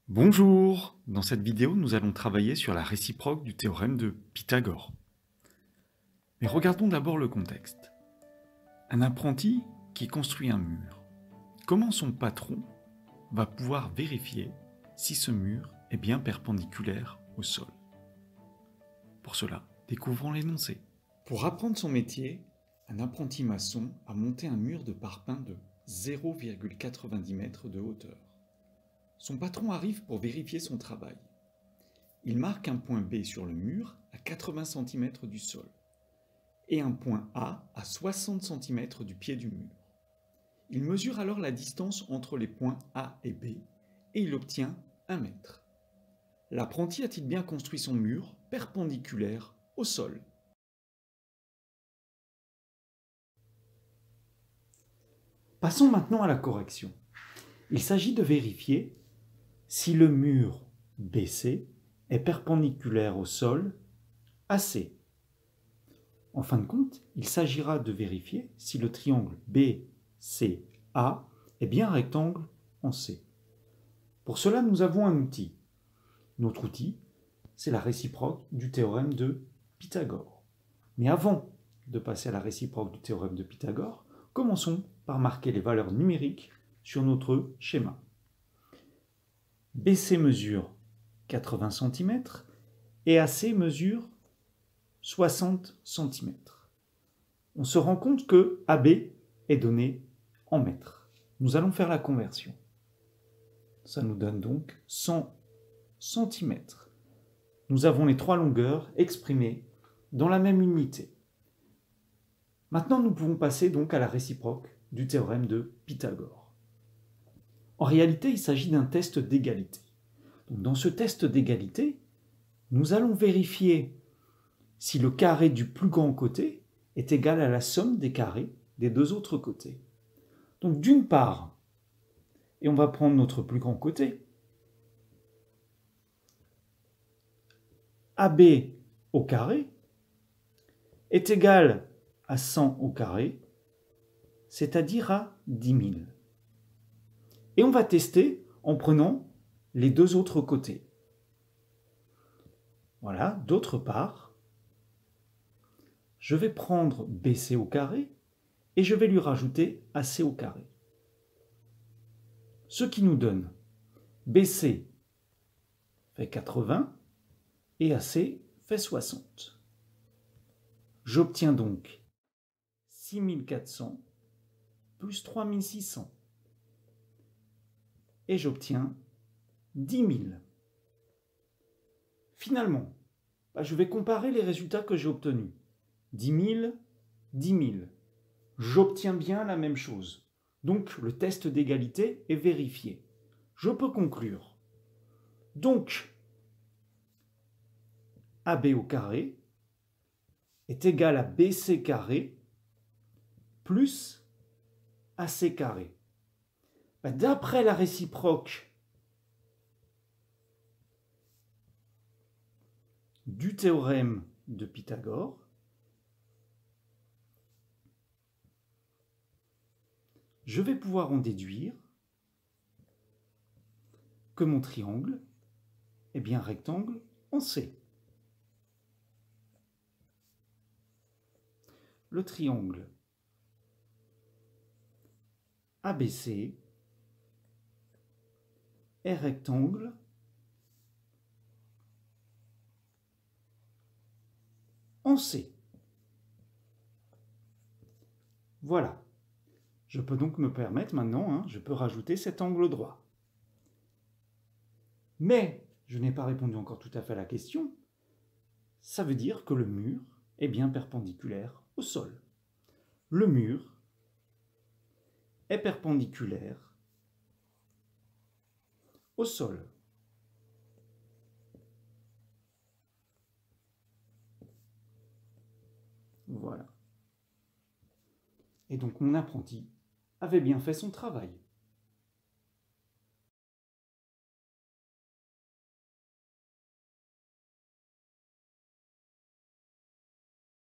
Bonjour! Dans cette vidéo, nous allons travailler sur la réciproque du théorème de Pythagore. Mais regardons d'abord le contexte. Un apprenti qui construit un mur. Comment son patron va pouvoir vérifier si ce mur est bien perpendiculaire au sol? Pour cela, découvrons l'énoncé. Pour apprendre son métier, un apprenti maçon a monté un mur de parpaing de 0,90 m de hauteur. Son patron arrive pour vérifier son travail. Il marque un point B sur le mur à 80 cm du sol et un point A à 60 cm du pied du mur. Il mesure alors la distance entre les points A et B et il obtient 1 mètre. L'apprenti a-t-il bien construit son mur perpendiculaire au sol? Passons maintenant à la correction. Il s'agit de vérifier si le mur BC est perpendiculaire au sol AC. En fin de compte, il s'agira de vérifier si le triangle BCA est bien un rectangle en C. Pour cela, nous avons un outil. Notre outil, c'est la réciproque du théorème de Pythagore. Mais avant de passer à la réciproque du théorème de Pythagore, commençons par marquer les valeurs numériques sur notre schéma. BC mesure 80 cm et AC mesure 60 cm. On se rend compte que AB est donné en mètres. Nous allons faire la conversion. Ça nous donne donc 100 cm. Nous avons les trois longueurs exprimées dans la même unité. Maintenant, nous pouvons passer donc à la réciproque du théorème de Pythagore. En réalité, il s'agit d'un test d'égalité. Donc, dans ce test d'égalité, nous allons vérifier si le carré du plus grand côté est égal à la somme des carrés des deux autres côtés. Donc d'une part, et on va prendre notre plus grand côté, AB au carré est égal à 100 au carré, c'est-à-dire à 10 000. Et on va tester en prenant les deux autres côtés. Voilà, d'autre part, je vais prendre BC au carré et je vais lui rajouter AC au carré. Ce qui nous donne BC fait 80 et AC fait 60. J'obtiens donc 6400 plus 3600 et j'obtiens 10 000. Finalement, je vais comparer les résultats que j'ai obtenus. 10 000, 10 000. J'obtiens bien la même chose. Donc le test d'égalité est vérifié. Je peux conclure. Donc, AB au carré est égal à BC carré plus AC carré. D'après la réciproque du théorème de Pythagore, je vais pouvoir en déduire que mon triangle est bien rectangle en C. Le triangle ABC est rectangle en C. Voilà. Je peux donc me permettre maintenant, je peux rajouter cet angle droit. Mais je n'ai pas répondu encore tout à fait à la question. Ça veut dire que le mur est bien perpendiculaire au sol. Le mur est perpendiculaire au sol. Voilà. Et donc mon apprenti avait bien fait son travail.